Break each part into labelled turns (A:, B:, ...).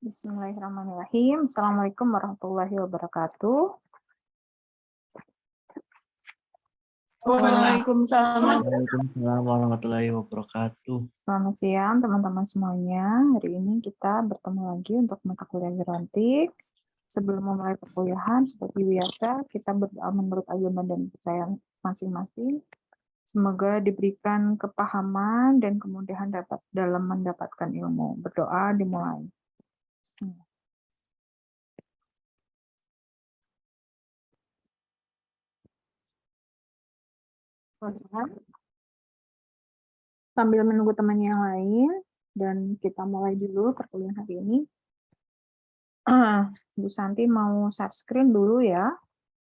A: Bismillahirrahmanirrahim. Assalamualaikum warahmatullahi wabarakatuh.
B: Waalaikumsalam.
C: Waalaikumsalam warahmatullahi wabarakatuh.
A: Selamat siang teman-teman semuanya. Hari ini kita bertemu lagi untuk mata kuliah gerontik. Sebelum memulai perkuliahan, seperti biasa, kita berdoa menurut agama dan kepercayaan masing-masing. Semoga diberikan kepahaman dan kemudahan dalam mendapatkan ilmu. Berdoa dimulai. Sambil menunggu temannya yang lain, dan kita mulai dulu perkuliahan hari ini. Bu Santi mau share screen dulu ya,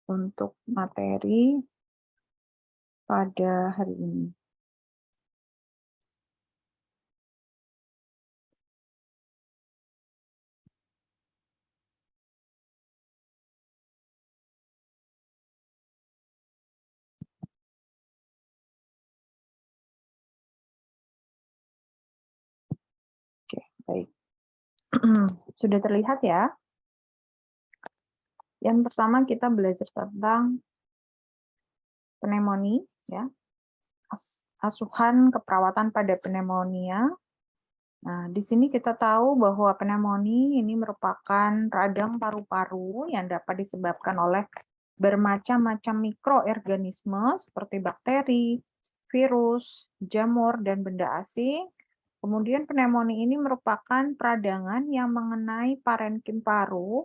A: untuk materi pada hari ini. Oke, baik. Sudah terlihat ya? Yang pertama kita belajar tentang pneumonia, ya. Asuhan keperawatan pada pneumonia. Nah, di sini kita tahu bahwa pneumonia ini merupakan radang paru-paru yang dapat disebabkan oleh bermacam-macam mikroorganisme seperti bakteri, virus, jamur, dan benda asing. Kemudian pneumonia ini merupakan peradangan yang mengenai parenkim paru,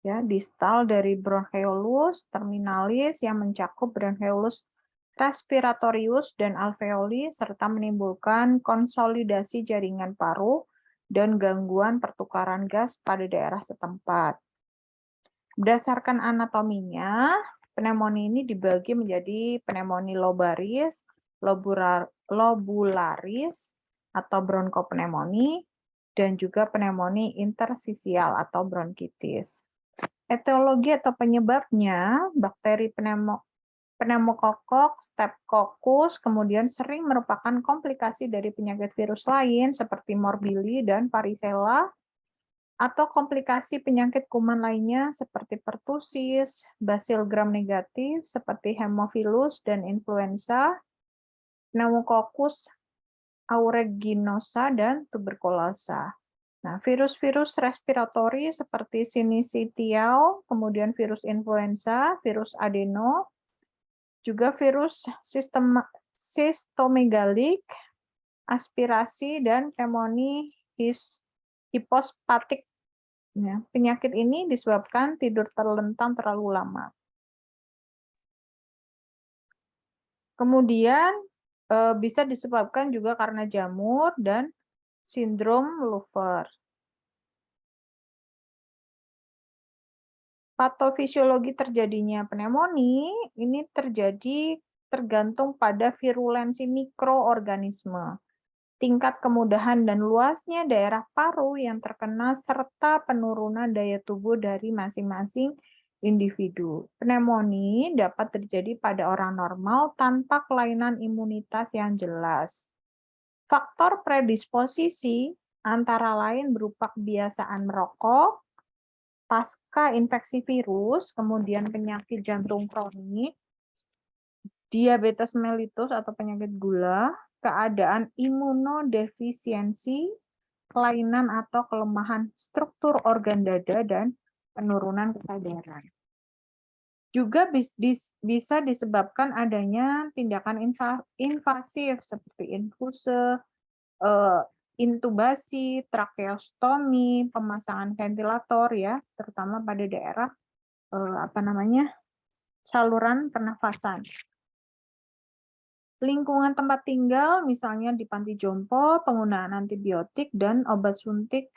A: ya, distal dari bronchioles terminalis yang mencakup bronchioles respiratorius dan alveoli, serta menimbulkan konsolidasi jaringan paru dan gangguan pertukaran gas pada daerah setempat. Berdasarkan anatominya, pneumonia ini dibagi menjadi pneumonia lobaris, lobularis, atau bronkopneumonia, dan juga pneumonia intersisial atau bronkitis. Etiologi atau penyebabnya, bakteri pneumokokok, Streptococcus, kemudian sering merupakan komplikasi dari penyakit virus lain seperti Morbili dan Varicella, atau komplikasi penyakit kuman lainnya seperti pertusis, Bacil gram negatif seperti Haemophilus dan influenza, Pneumococcus aeruginosa, dan tuberkulosa. Nah, virus-virus respiratori seperti sinicitial, kemudian virus influenza, virus adeno, juga virus sistemegalik, aspirasi, dan pneumonia hipospatik. Ya, penyakit ini disebabkan tidur terlentang terlalu lama. Kemudian bisa disebabkan juga karena jamur dan sindrom Lufer. Patofisiologi terjadinya pneumonia ini terjadi tergantung pada virulensi mikroorganisme, tingkat kemudahan dan luasnya daerah paru yang terkena, serta penurunan daya tubuh dari masing-masing individu. Pneumonia dapat terjadi pada orang normal tanpa kelainan imunitas yang jelas. Faktor predisposisi antara lain berupa kebiasaan merokok, pasca infeksi virus, kemudian penyakit jantung kronik, diabetes mellitus atau penyakit gula, keadaan imunodefisiensi, kelainan atau kelemahan struktur organ dada, dan penurunan kesadaran. Juga bisa disebabkan adanya tindakan invasif seperti infuse, intubasi, tracheostomi, pemasangan ventilator, ya, terutama pada daerah saluran pernafasan. Lingkungan tempat tinggal, misalnya di panti jompo, penggunaan antibiotik dan obat suntik,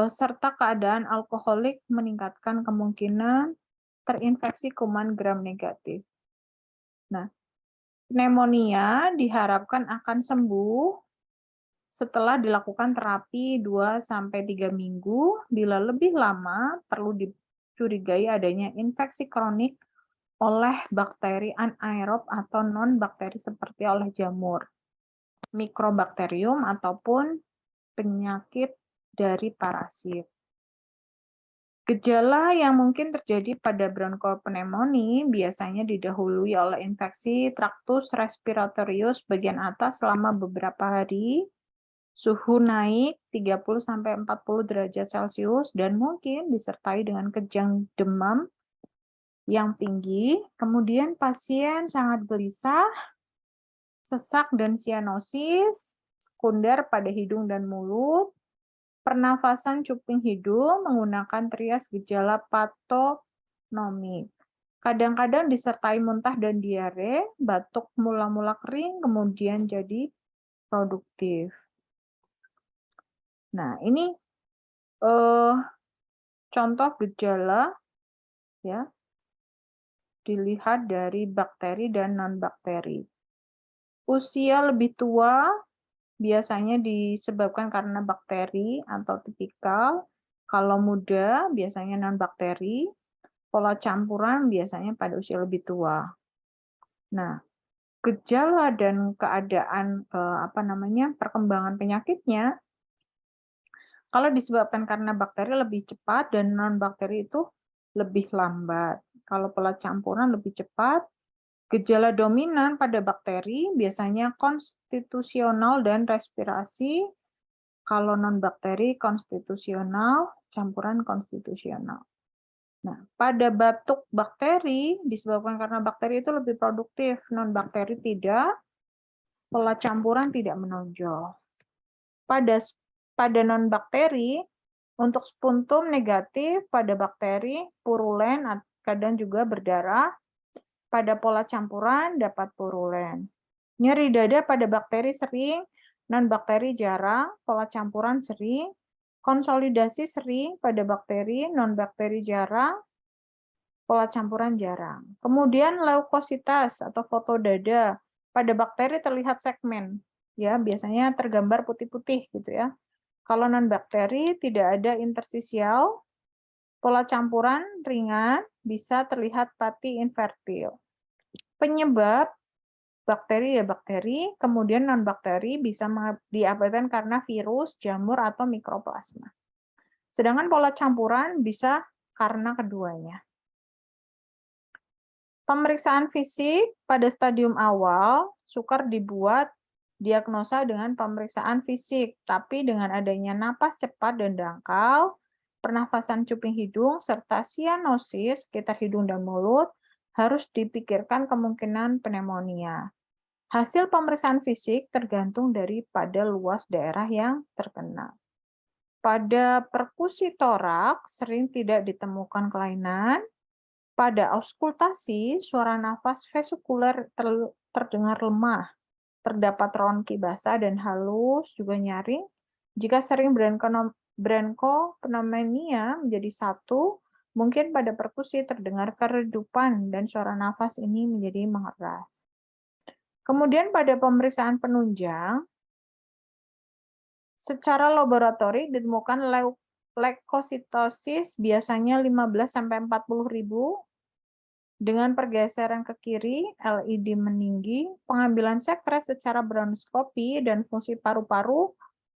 A: serta keadaan alkoholik meningkatkan kemungkinan terinfeksi kuman gram negatif. Nah, pneumonia diharapkan akan sembuh setelah dilakukan terapi 2-3 minggu. Bila lebih lama, perlu dicurigai adanya infeksi kronik oleh bakteri anaerob atau non-bakteri seperti oleh jamur, mikrobakterium, ataupun penyakit dari parasit. Gejala yang mungkin terjadi pada bronkopneumonia biasanya didahului oleh infeksi traktus respiratorius bagian atas selama beberapa hari, suhu naik 30-40 derajat Celcius, dan mungkin disertai dengan kejang demam yang tinggi. Kemudian pasien sangat gelisah, sesak dan sianosis, sekunder pada hidung dan mulut, pernafasan cuping hidung menggunakan trias gejala patonomik. Kadang-kadang disertai muntah dan diare, batuk mula-mula kering, kemudian jadi produktif. Nah, ini contoh gejala ya, dilihat dari bakteri dan non-bakteri. Usia lebih tua biasanya disebabkan karena bakteri atau tipikal. Kalau muda biasanya non-bakteri. Pola campuran biasanya pada usia lebih tua. Nah, gejala dan keadaan perkembangan penyakitnya, kalau disebabkan karena bakteri lebih cepat dan non-bakteri itu lebih lambat. Kalau pola campuran lebih cepat, gejala dominan pada bakteri biasanya konstitusional dan respirasi. Kalau non-bakteri konstitusional, campuran konstitusional. Nah, pada batuk bakteri disebabkan karena bakteri itu lebih produktif, non-bakteri tidak, pola campuran tidak menonjol. Pada non-bakteri, untuk spuntum negatif pada bakteri, purulen, kadang juga berdarah. Pada pola campuran dapat purulen. Nyeri dada pada bakteri sering, non-bakteri jarang, pola campuran sering. Konsolidasi sering pada bakteri, non-bakteri jarang, pola campuran jarang. Kemudian leukositas atau foto dada pada bakteri terlihat segmen, ya biasanya tergambar putih-putih gitu ya. Kalau non bakteri tidak ada intersisial, pola campuran ringan, bisa terlihat pati invertil. Penyebab bakteri ya bakteri, kemudian non bakteri bisa diabaikan karena virus, jamur atau mikroplasma. Sedangkan pola campuran bisa karena keduanya. Pemeriksaan fisik pada stadium awal, sukar dibuat diagnosa dengan pemeriksaan fisik, tapi dengan adanya napas cepat dan dangkal, pernafasan cuping hidung, serta sianosis sekitar hidung dan mulut, harus dipikirkan kemungkinan pneumonia. Hasil pemeriksaan fisik tergantung daripada luas daerah yang terkena. Pada perkusi toraks sering tidak ditemukan kelainan. Pada auskultasi, suara nafas vesikuler terdengar lemah, terdapat ronki basah dan halus, juga nyaring. Jika sering bronkopneumonia menjadi satu, mungkin pada perkusi terdengar keredupan dan suara nafas ini menjadi mengeras. Kemudian pada pemeriksaan penunjang, secara laboratori ditemukan leukositosis biasanya 15-40 ribu, dengan pergeseran ke kiri, LED meninggi, pengambilan sekret secara bronkoskopi dan fungsi paru-paru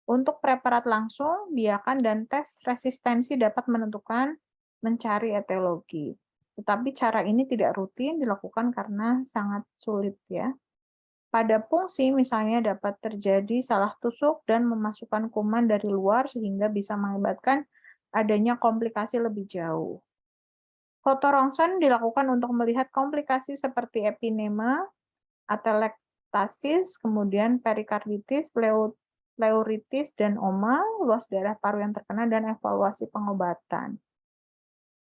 A: untuk preparat langsung, biakan, dan tes resistensi dapat menentukan mencari etiologi. Tetapi cara ini tidak rutin dilakukan karena sangat sulit ya. Pada fungsi misalnya dapat terjadi salah tusuk dan memasukkan kuman dari luar sehingga bisa mengakibatkan adanya komplikasi lebih jauh. Foto rongsen dilakukan untuk melihat komplikasi seperti epinema, atelektasis, kemudian perikarditis, pleuritis, dan oma, luas daerah paru yang terkena, dan evaluasi pengobatan.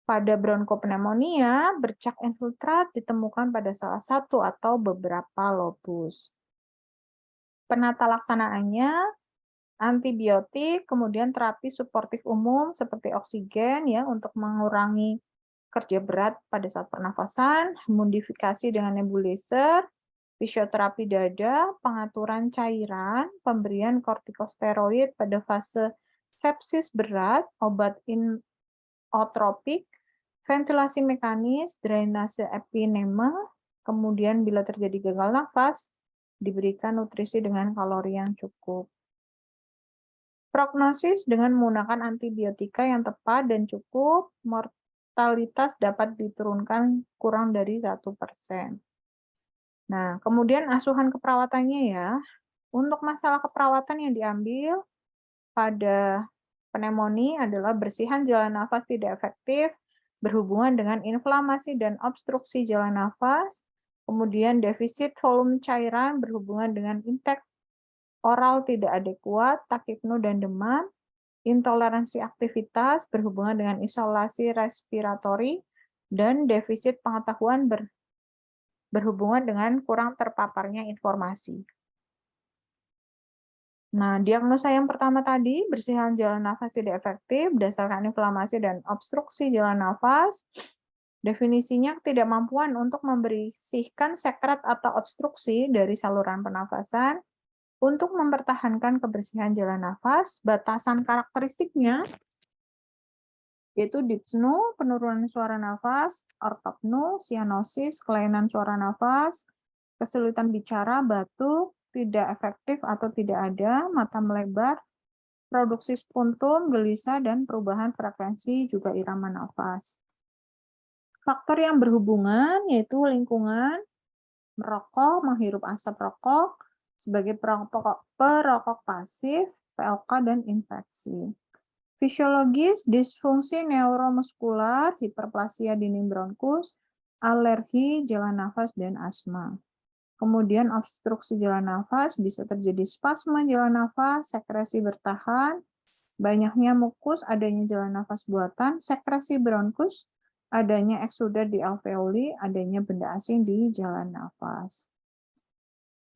A: Pada bronkopneumonia, bercak infiltrat ditemukan pada salah satu atau beberapa lobus. Penata laksanaannya, antibiotik, kemudian terapi suportif umum seperti oksigen ya untuk mengurangi kerja berat pada saat pernafasan, modifikasi dengan nebulizer, fisioterapi dada, pengaturan cairan, pemberian kortikosteroid pada fase sepsis berat, obat inotropik, ventilasi mekanis, drainase epinema, kemudian bila terjadi gagal nafas, diberikan nutrisi dengan kalori yang cukup. Prognosis dengan menggunakan antibiotika yang tepat dan cukup, mortalitas dapat diturunkan kurang dari 1%. Nah, kemudian asuhan keperawatannya ya. Untuk masalah keperawatan yang diambil pada pneumonia adalah bersihan jalan nafas tidak efektif, berhubungan dengan inflamasi dan obstruksi jalan nafas, kemudian defisit volume cairan berhubungan dengan intake oral tidak adekuat, takipnu dan demam, intoleransi aktivitas berhubungan dengan isolasi respiratori, dan defisit pengetahuan berhubungan dengan kurang terpaparnya informasi. Nah, diagnosa yang pertama tadi, bersihan jalan nafas tidak efektif berdasarkan inflamasi dan obstruksi jalan nafas. Definisinya ketidakmampuan untuk membersihkan sekret atau obstruksi dari saluran pernafasan untuk mempertahankan kebersihan jalan nafas. Batasan karakteristiknya yaitu dyspnoe, penurunan suara nafas, ortopnu, sianosis, kelainan suara nafas, kesulitan bicara, batuk, tidak efektif atau tidak ada, mata melebar, produksi spuntum, gelisah, dan perubahan frekuensi juga irama nafas. Faktor yang berhubungan yaitu lingkungan, merokok, menghirup asap rokok, sebagai perokok pasif, POK, dan infeksi. Fisiologis, disfungsi neuromuskular, hiperplasia dinding bronkus, alergi, jalan nafas, dan asma. Kemudian obstruksi jalan nafas, bisa terjadi spasme jalan nafas, sekresi bertahan, banyaknya mukus, adanya jalan nafas buatan, sekresi bronkus, adanya eksudat di alveoli, adanya benda asing di jalan nafas.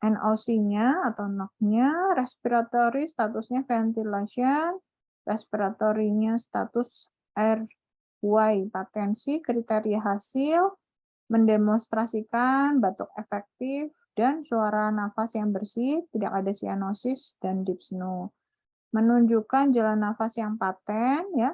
A: NOC-nya atau NOC-nya, respiratory statusnya ventilation, respiratorinya status RY, patensi, kriteria hasil, mendemonstrasikan batuk efektif dan suara nafas yang bersih, tidak ada sianosis dan dyspnoe. Menunjukkan jalan nafas yang paten, ya,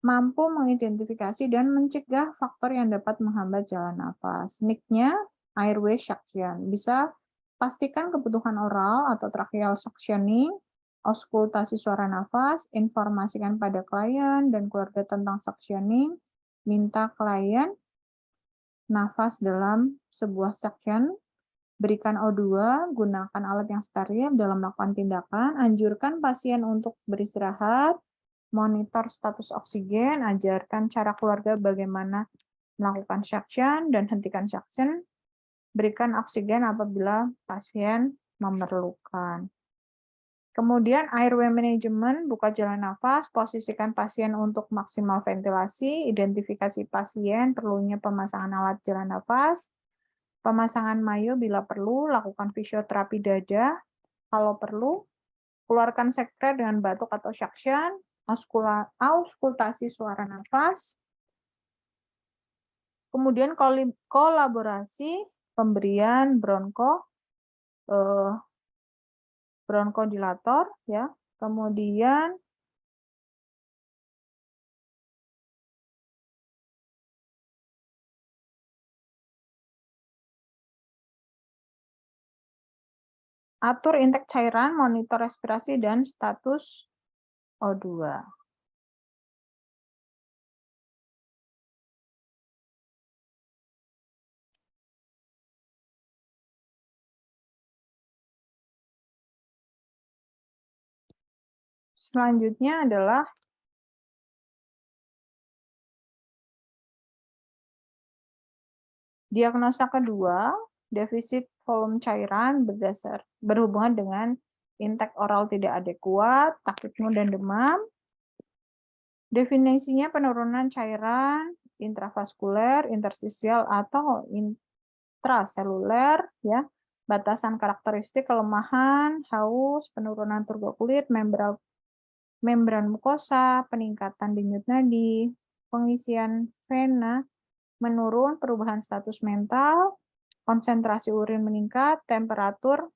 A: mampu mengidentifikasi dan mencegah faktor yang dapat menghambat jalan nafas. NIC-nya airway suction. Bisa pastikan kebutuhan oral atau tracheal suctioning, auskultasi suara nafas, informasikan pada klien dan keluarga tentang suctioning, minta klien nafas dalam sebuah suction, berikan O2, gunakan alat yang steril dalam melakukan tindakan, anjurkan pasien untuk beristirahat, monitor status oksigen, ajarkan cara keluarga bagaimana melakukan suction dan hentikan suction, berikan oksigen apabila pasien memerlukan. Kemudian airway management, buka jalan nafas, posisikan pasien untuk maksimal ventilasi, identifikasi pasien, perlunya pemasangan alat jalan nafas, pemasangan mayo bila perlu, lakukan fisioterapi dada, kalau perlu, keluarkan sekret dengan batuk atau suction, auskultasi suara nafas, kemudian kolaborasi pemberian bronkodilator, ya, kemudian atur intake cairan, monitor respirasi, dan status O2. Selanjutnya adalah diagnosa kedua, defisit volume cairan berhubungan dengan intake oral tidak adekuat, takipnu dan demam. Definisinya penurunan cairan intravaskuler, interstisial atau intraseluler, ya. Batasan karakteristik kelemahan, haus, penurunan turgo kulit, membran mukosa, peningkatan denyut nadi, pengisian vena menurun, perubahan status mental, konsentrasi urin meningkat, temperatur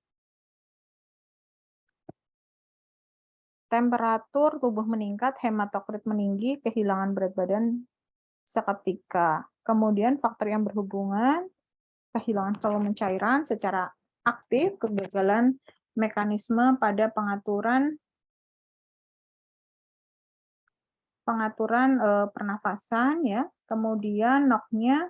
A: tubuh meningkat, hematokrit meninggi, kehilangan berat badan seketika. Kemudian faktor yang berhubungan, kehilangan volume cairan secara aktif, kegagalan mekanisme pada pengaturan pengaturan pernafasan ya. Kemudian NOC-nya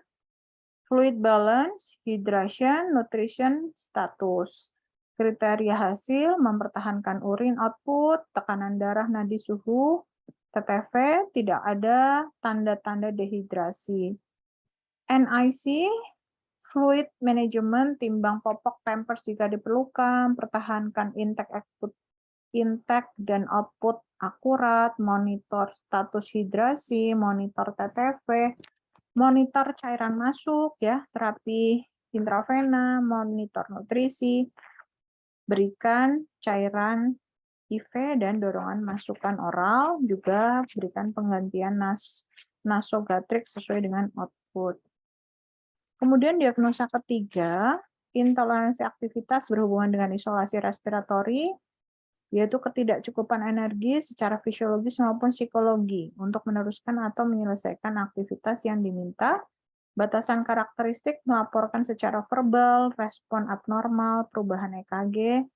A: fluid balance, hydration, nutrition status. Kriteria hasil mempertahankan urin output, tekanan darah, nadi, suhu, TTV, tidak ada tanda-tanda dehidrasi. NIC, fluid management, timbang popok Pampers jika diperlukan, pertahankan intake dan output akurat, monitor status hidrasi, monitor TTV, monitor cairan masuk ya, terapi intravena, monitor nutrisi, berikan cairan IV dan dorongan masukan oral, juga berikan penggantian nasogatrik sesuai dengan output. Kemudian diagnosa ketiga, intoleransi aktivitas berhubungan dengan isolasi respiratori, yaitu ketidakcukupan energi secara fisiologis maupun psikologi untuk meneruskan atau menyelesaikan aktivitas yang diminta. Batasan karakteristik melaporkan secara verbal, respon abnormal, perubahan EKG,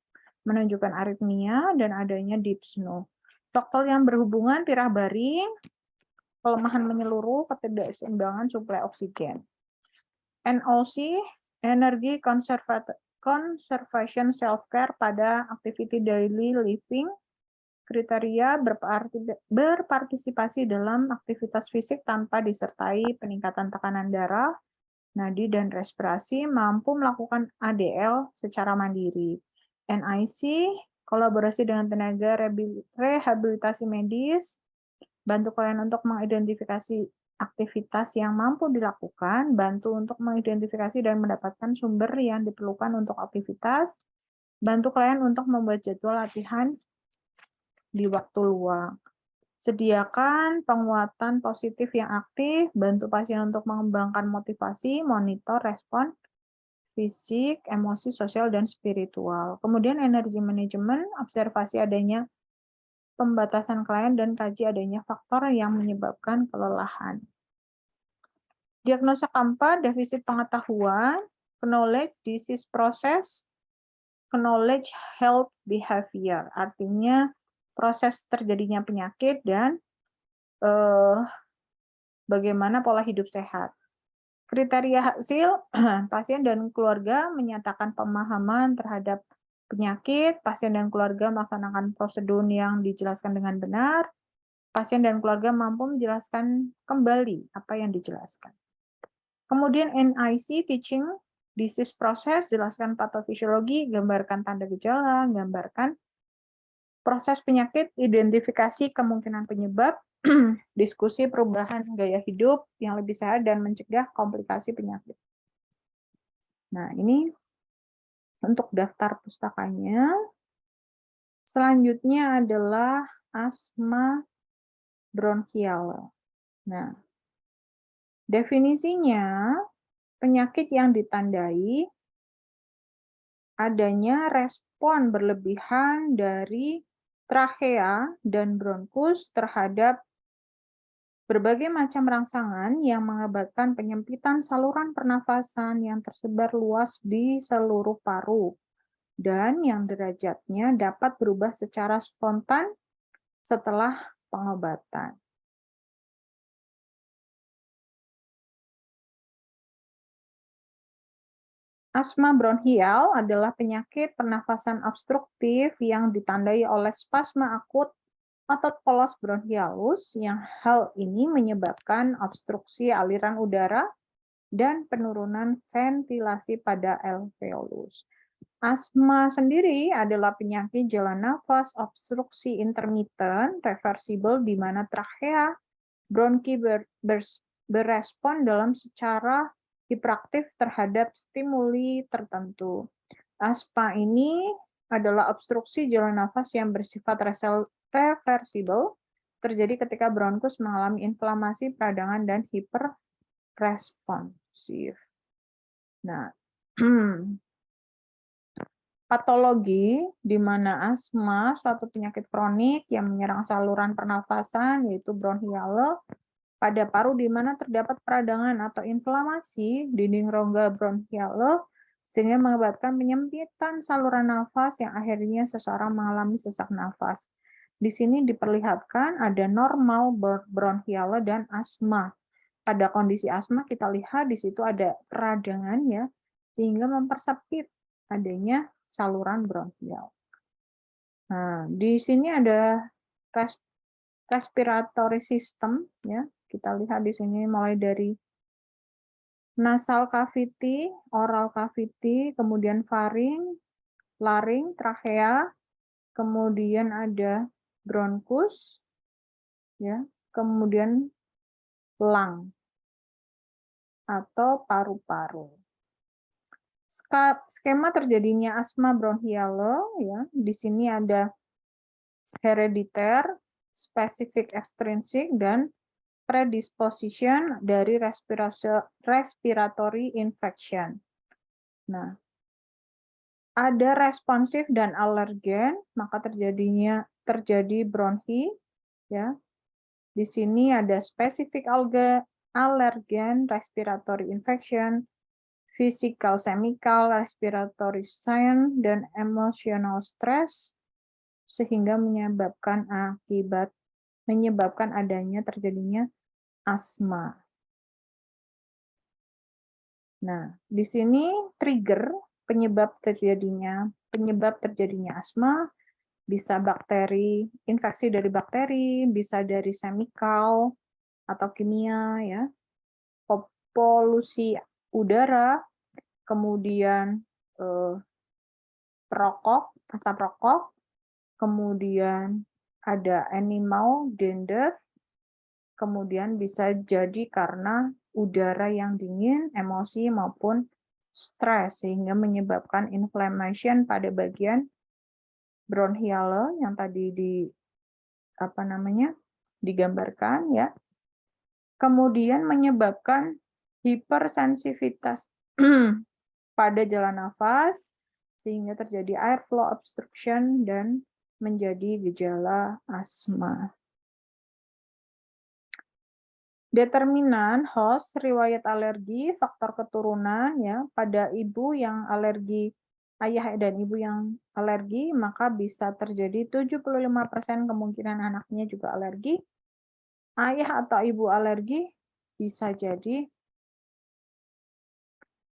A: menunjukkan aritmia, dan adanya deep snow. Faktor yang berhubungan tirah baring, kelemahan menyeluruh, ketidakseimbangan suplai oksigen. NOC, energi conservation self-care pada activity daily living, kriteria berpartisipasi dalam aktivitas fisik tanpa disertai peningkatan tekanan darah, nadi, dan respirasi, mampu melakukan ADL secara mandiri. NIC, kolaborasi dengan tenaga rehabilitasi medis, bantu kalian untuk mengidentifikasi aktivitas yang mampu dilakukan, bantu untuk mengidentifikasi dan mendapatkan sumber yang diperlukan untuk aktivitas, bantu kalian untuk membuat jadwal latihan di waktu luang. Sediakan penguatan positif yang aktif, bantu pasien untuk mengembangkan motivasi, monitor respon fisik, emosi, sosial, dan spiritual. Kemudian energi manajemen, observasi adanya pembatasan klien, dan kaji adanya faktor yang menyebabkan kelelahan. Diagnosa keempat, defisit pengetahuan, knowledge disease process, knowledge health behavior, artinya proses terjadinya penyakit dan bagaimana pola hidup sehat. Kriteria hasil, pasien dan keluarga menyatakan pemahaman terhadap penyakit, pasien dan keluarga melaksanakan prosedur yang dijelaskan dengan benar, pasien dan keluarga mampu menjelaskan kembali apa yang dijelaskan. Kemudian NIC, teaching disease process, jelaskan patofisiologi, gambarkan tanda gejala, gambarkan proses penyakit, identifikasi kemungkinan penyebab, diskusi perubahan gaya hidup yang lebih sehat, dan mencegah komplikasi penyakit. Nah, ini untuk daftar pustakanya. Selanjutnya adalah asma bronchial. Nah, definisinya, penyakit yang ditandai adanya respon berlebihan dari trachea dan bronkus terhadap berbagai macam rangsangan yang mengakibatkan penyempitan saluran pernafasan yang tersebar luas di seluruh paru, dan yang derajatnya dapat berubah secara spontan setelah pengobatan. Asma bronchial adalah penyakit pernafasan obstruktif yang ditandai oleh spasma akut otot polos bronchialus, yang hal ini menyebabkan obstruksi aliran udara dan penurunan ventilasi pada alveolus. Asma sendiri adalah penyakit jalan nafas obstruksi intermittent reversible di mana trachea bronki berespon dalam secara hiperaktif terhadap stimuli tertentu. Asma ini adalah obstruksi jalan nafas yang bersifat reversible, terjadi ketika bronkus mengalami inflamasi peradangan dan hiperresponsif. Nah, patologi di mana asma suatu penyakit kronik yang menyerang saluran pernafasan, yaitu bronchial pada paru di mana terdapat peradangan atau inflamasi dinding rongga bronchial sehingga mengakibatkan penyempitan saluran nafas yang akhirnya seseorang mengalami sesak nafas. Di sini diperlihatkan ada normal bronchiole dan asma. Pada kondisi asma kita lihat di situ ada peradangan ya, sehingga mempersempit adanya saluran bronchial. Nah, di sini ada respiratory system ya. Kita lihat di sini mulai dari nasal cavity, oral cavity, kemudian faring, laring, trachea, kemudian ada bronkus, ya, kemudian lung atau paru-paru. Skema terjadinya asma bronchiale, ya, di sini ada herediter, spesifik extrinsic, dan predisposition dari respiratory infection. Nah, ada responsif dan alergen, maka terjadi bronchi, ya. Di sini ada spesifik alergen, respiratory infection, physical chemical, respiratory sign, dan emotional stress, sehingga menyebabkan adanya terjadinya asma. Nah, di sini trigger penyebab terjadinya asma bisa bakteri, infeksi dari bakteri, bisa dari chemical atau kimia ya, polusi udara, kemudian asap rokok, kemudian ada animal dander, kemudian bisa jadi karena udara yang dingin, emosi maupun stres sehingga menyebabkan inflammation pada bagian bronchiale yang tadi digambarkan ya. Kemudian menyebabkan hipersensitivitas pada jalan nafas sehingga terjadi airflow obstruction dan menjadi gejala asma. Determinan host, riwayat alergi, faktor keturunan ya. Pada ibu yang alergi, ayah dan ibu yang alergi, maka bisa terjadi 75% kemungkinan anaknya juga alergi. Ayah atau ibu alergi bisa jadi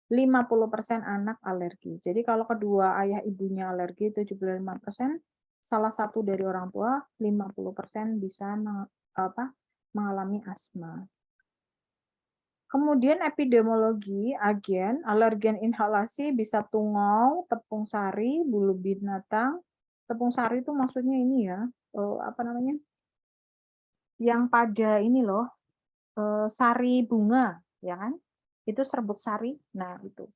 A: 50% anak alergi. Jadi kalau kedua ayah ibunya alergi 75%, salah satu dari orang tua 50% bisa mengalami asma. Kemudian epidemiologi, agen, alergen inhalasi bisa tungau, tepung sari, bulu binatang. Tepung sari itu maksudnya ini ya, yang pada ini loh, sari bunga, ya kan? Itu serbuk sari. Nah, itu.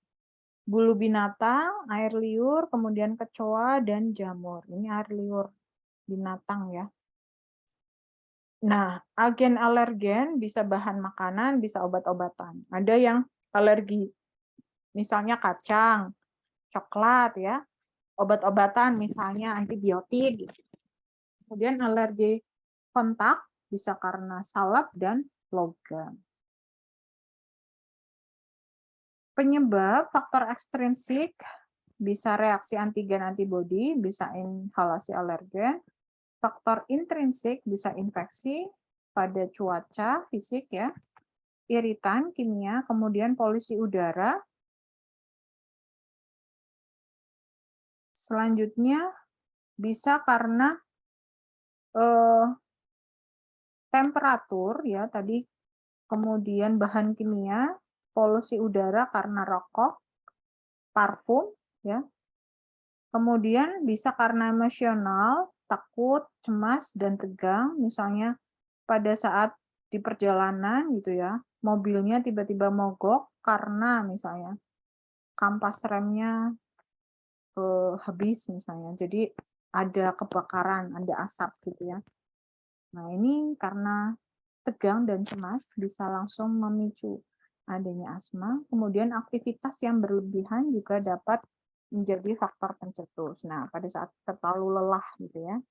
A: Bulu binatang, air liur, kemudian kecoa dan jamur. Ini air liur binatang ya. Nah, agen alergen bisa bahan makanan, bisa obat-obatan. Ada yang alergi, misalnya kacang, coklat ya, obat-obatan misalnya antibiotik. Kemudian alergi kontak bisa karena salep dan logam. Penyebab faktor ekstrinsik bisa reaksi antigen antibodi, bisa inhalasi alergen. Faktor intrinsik bisa infeksi pada cuaca fisik ya, iritan kimia, kemudian polusi udara. Selanjutnya bisa karena temperatur ya tadi, kemudian bahan kimia, polusi udara karena rokok, parfum ya. Kemudian bisa karena emosional, takut, cemas, dan tegang, misalnya pada saat di perjalanan gitu ya, mobilnya tiba-tiba mogok karena misalnya kampas remnya habis misalnya, jadi ada kebakaran, ada asap gitu ya. Nah ini karena tegang dan cemas bisa langsung memicu adanya asma. Kemudian aktivitas yang berlebihan juga dapat menjadi faktor pencetus. Nah, pada saat terlalu lelah gitu ya.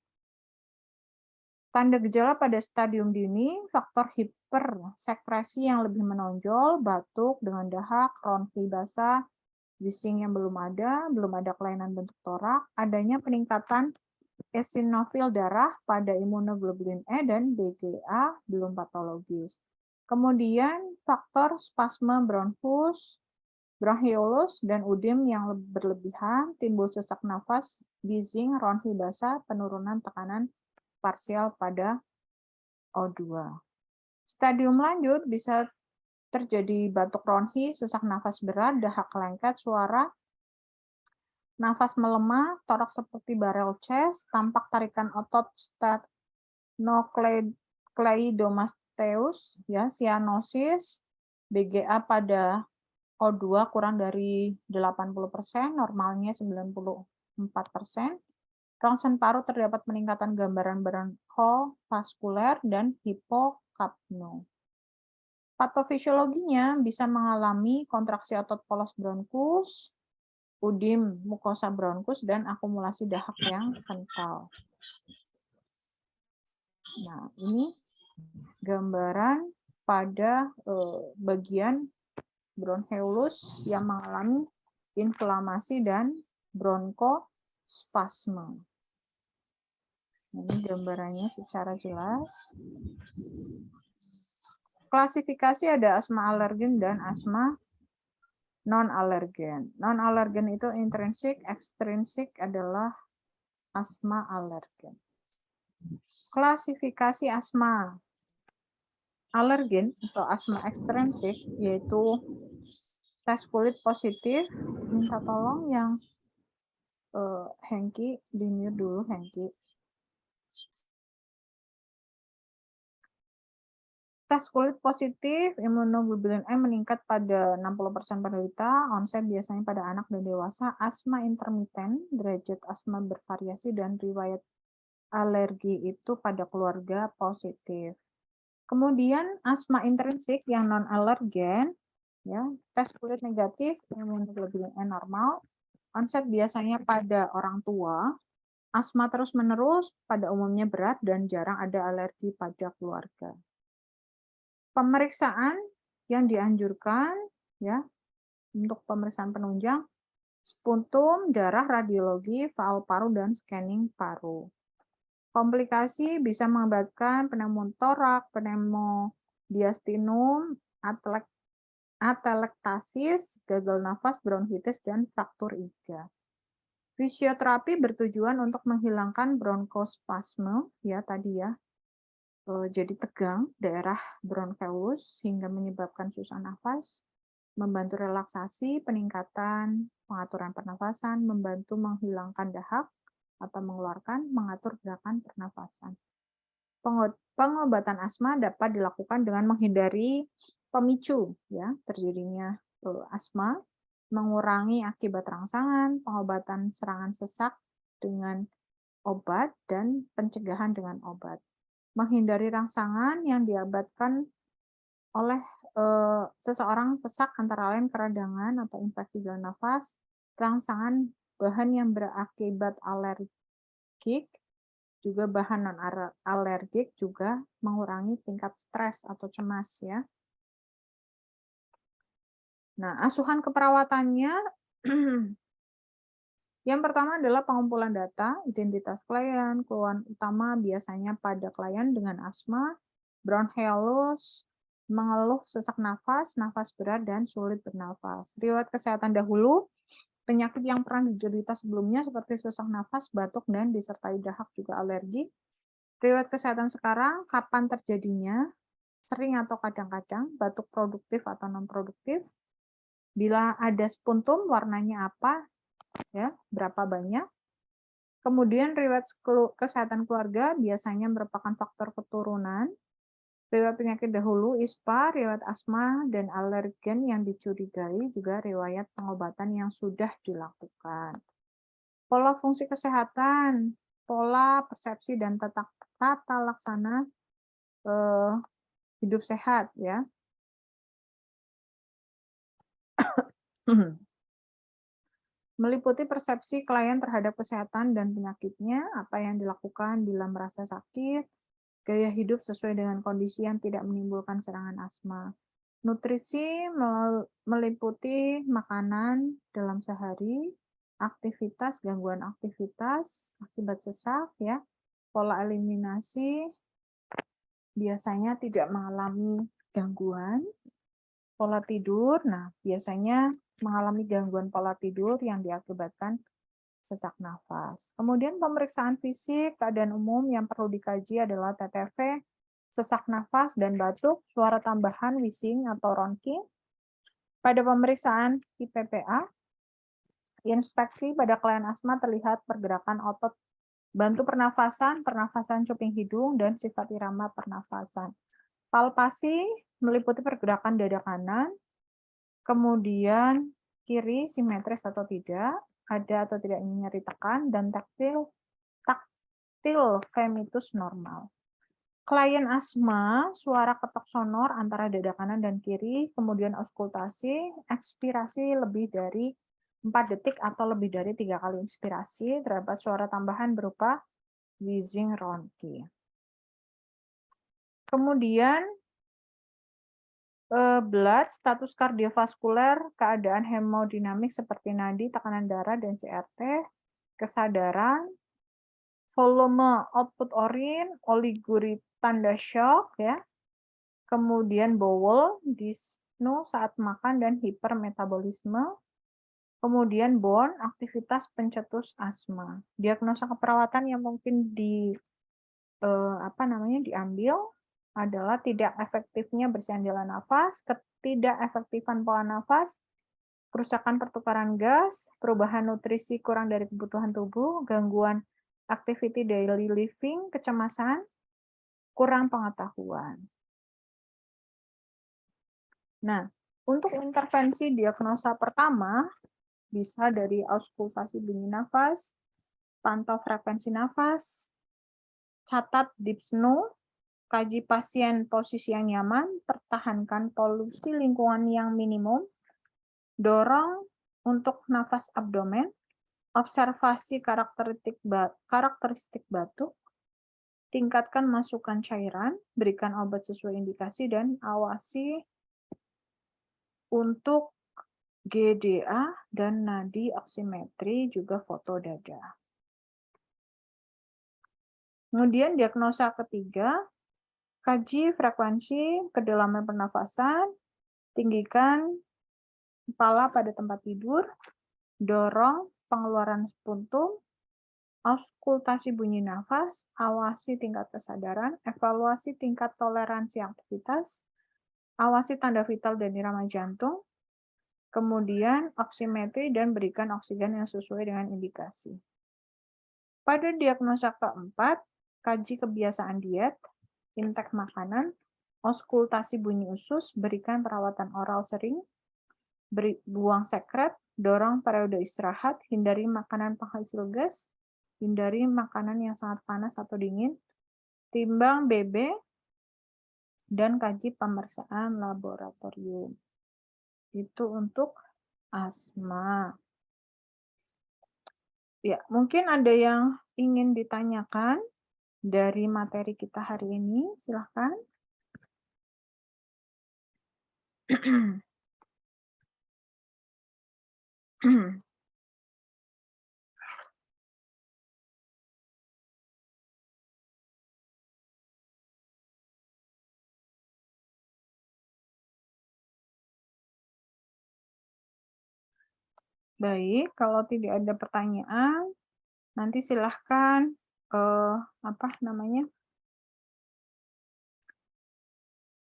A: Tanda gejala pada stadium dini, faktor hipersekresi yang lebih menonjol, batuk dengan dahak, ronki basah, bising yang belum ada kelainan bentuk torak, adanya peningkatan eosinofil darah pada imunoglobulin E dan BGA belum patologis. Kemudian faktor spasme bronchiolus dan udim yang berlebihan, timbul sesak nafas, wheezing, ronchi basah, penurunan tekanan parsial pada O2. Stadium lanjut bisa terjadi batuk ronchi, sesak nafas berat, dahak lengket, suara, nafas melemah, toraks seperti barrel chest, tampak tarikan otot sternocleidomastoid, ya, cyanosis, BGA pada O2 kurang dari 80%, normalnya 94%. Rongsen paru terdapat peningkatan gambaran bronchovaskuler dan hipokapno. Patofisiologinya bisa mengalami kontraksi otot polos bronkus, udim mukosa bronkus, dan akumulasi dahak yang kental. Nah, ini gambaran pada bagian bronchiolus yang mengalami inflamasi dan bronkospasme. Ini gambarannya secara jelas. Klasifikasi ada asma alergen dan asma non-alergen. Non-alergen itu intrinsik, ekstrinsik adalah asma alergen. Klasifikasi asma alergen atau asma ekstrinsik yaitu tes kulit positif. Minta tolong yang Hengki, di-mute dulu Hengki. Tes kulit positif, imunoglobulin E meningkat pada 60% penderita, onset biasanya pada anak dan dewasa, asma intermiten, derajat asma bervariasi, dan riwayat alergi itu pada keluarga positif. Kemudian asma intrinsik yang non-alergen, ya, tes kulit negatif, imunoglobulin E normal, onset biasanya pada orang tua, asma terus-menerus, pada umumnya berat, dan jarang ada alergi pada keluarga. Pemeriksaan yang dianjurkan, ya, untuk pemeriksaan penunjang, sputum, darah, radiologi, faal paru, dan scanning paru. Komplikasi bisa mengakibatkan pneumotorak, pneumodiastinum, atelektasis, gagal nafas, bronkitis, dan fraktur iga. Fisioterapi bertujuan untuk menghilangkan bronkospasme, ya tadi ya, jadi tegang daerah bronchiolus hingga menyebabkan susah nafas, membantu relaksasi, peningkatan pengaturan pernafasan, membantu menghilangkan dahak atau mengatur gerakan pernafasan. Pengobatan asma dapat dilakukan dengan menghindari pemicu, ya, terjadinya asma, mengurangi akibat rangsangan, pengobatan serangan sesak dengan obat, dan pencegahan dengan obat. Menghindari rangsangan yang diakibatkan oleh seseorang sesak antara lain keradangan atau infeksi saluran nafas, rangsangan bahan yang berakibat alergik, juga bahan non-alergik, juga mengurangi tingkat stres atau cemas, ya. Nah, asuhan keperawatannya yang pertama adalah pengumpulan data, identitas klien, keluhan utama biasanya pada klien dengan asma, bronchiolus, mengeluh sesak nafas, nafas berat, dan sulit bernafas. Riwayat kesehatan dahulu, penyakit yang pernah diderita sebelumnya seperti sesak nafas, batuk, dan disertai dahak juga alergi. Riwayat kesehatan sekarang, kapan terjadinya, sering atau kadang-kadang, batuk produktif atau non-produktif, bila ada sputum, warnanya apa, ya, berapa banyak. Kemudian riwayat kesehatan keluarga biasanya merupakan faktor keturunan, riwayat penyakit dahulu, ISPA, riwayat asma dan alergen yang dicurigai, juga riwayat pengobatan yang sudah dilakukan. Pola fungsi kesehatan, pola persepsi dan tata laksana hidup sehat, ya. Meliputi persepsi klien terhadap kesehatan dan penyakitnya, apa yang dilakukan bila merasa sakit, gaya hidup sesuai dengan kondisi yang tidak menimbulkan serangan asma. Nutrisi meliputi makanan dalam sehari, aktivitas, gangguan aktivitas akibat sesak ya. Pola eliminasi biasanya tidak mengalami gangguan. Pola tidur, nah biasanya mengalami gangguan pola tidur yang diakibatkan sesak nafas. Kemudian pemeriksaan fisik, keadaan umum yang perlu dikaji adalah TTV, sesak nafas dan batuk, suara tambahan, wheezing atau ronking. Pada pemeriksaan IPPA, inspeksi pada klien asma terlihat pergerakan otot bantu pernafasan, pernafasan cuping hidung, dan sifat irama pernafasan. Palpasi meliputi pergerakan dada kanan, kemudian kiri simetris atau tidak, ada atau tidak nyeri tekan, dan taktil femitus normal. Klien asma, suara ketok sonor antara dada kanan dan kiri, kemudian auskultasi, ekspirasi lebih dari 4 detik atau lebih dari 3 kali inspirasi, terdapat suara tambahan berupa wheezing ronki. Kemudian blood, status kardiovaskuler, keadaan hemodinamik seperti nadi, tekanan darah, dan CRT, kesadaran, volume output urin, oligurit tanda shock, ya. Kemudian bowel, dyspnea saat makan, dan hipermetabolisme. Kemudian bone, aktivitas pencetus asma. Diagnosa keperawatan yang mungkin diambil adalah tidak efektifnya bersihan nafas, ketidakefektifan pola nafas, kerusakan pertukaran gas, perubahan nutrisi kurang dari kebutuhan tubuh, gangguan activity daily living, kecemasan, kurang pengetahuan. Nah, untuk intervensi diagnosa pertama, bisa dari auskultasi bunyi nafas, pantau frekuensi nafas, catat dyspnea, kaji pasien posisi yang nyaman, pertahankan polusi lingkungan yang minimum, dorong untuk nafas abdomen, observasi karakteristik batuk, tingkatkan masukan cairan, berikan obat sesuai indikasi, dan awasi untuk GDA dan nadi oksimetri, juga foto dada. Kemudian diagnosa ketiga, kaji frekuensi kedalaman pernafasan, tinggikan kepala pada tempat tidur, dorong pengeluaran spuntum, auskultasi bunyi nafas, awasi tingkat kesadaran, evaluasi tingkat toleransi aktivitas, awasi tanda vital dan irama jantung, kemudian oksimetri dan berikan oksigen yang sesuai dengan indikasi. Pada diagnosa keempat, kaji kebiasaan diet, intake makanan, auskultasi bunyi usus, berikan perawatan oral sering, buang sekret, dorong periode istirahat, hindari makanan penghasil gas, hindari makanan yang sangat panas atau dingin, timbang BB, dan kaji pemeriksaan laboratorium. Itu untuk asma. Ya, mungkin ada yang ingin ditanyakan dari materi kita hari ini, silahkan. Baik, kalau tidak ada pertanyaan, nanti silahkan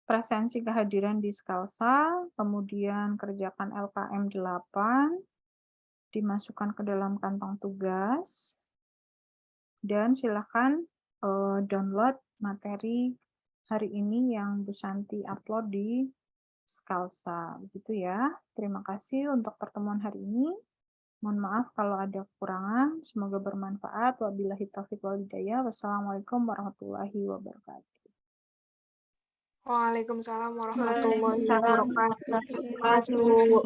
A: presensi kehadiran di Skalsa, kemudian kerjakan LKM 8, dimasukkan ke dalam kantong tugas, dan silahkan download materi hari ini yang Bu Santi upload di Skalsa. Begitu ya. Terima kasih untuk pertemuan hari ini. Mohon maaf kalau ada kekurangan. Semoga bermanfaat. Wabillahi taufiq wal hidayah. Wassalamualaikum warahmatullahi wabarakatuh.
B: Waalaikumsalam warahmatullahi wabarakatuh. Terima kasih, Bu.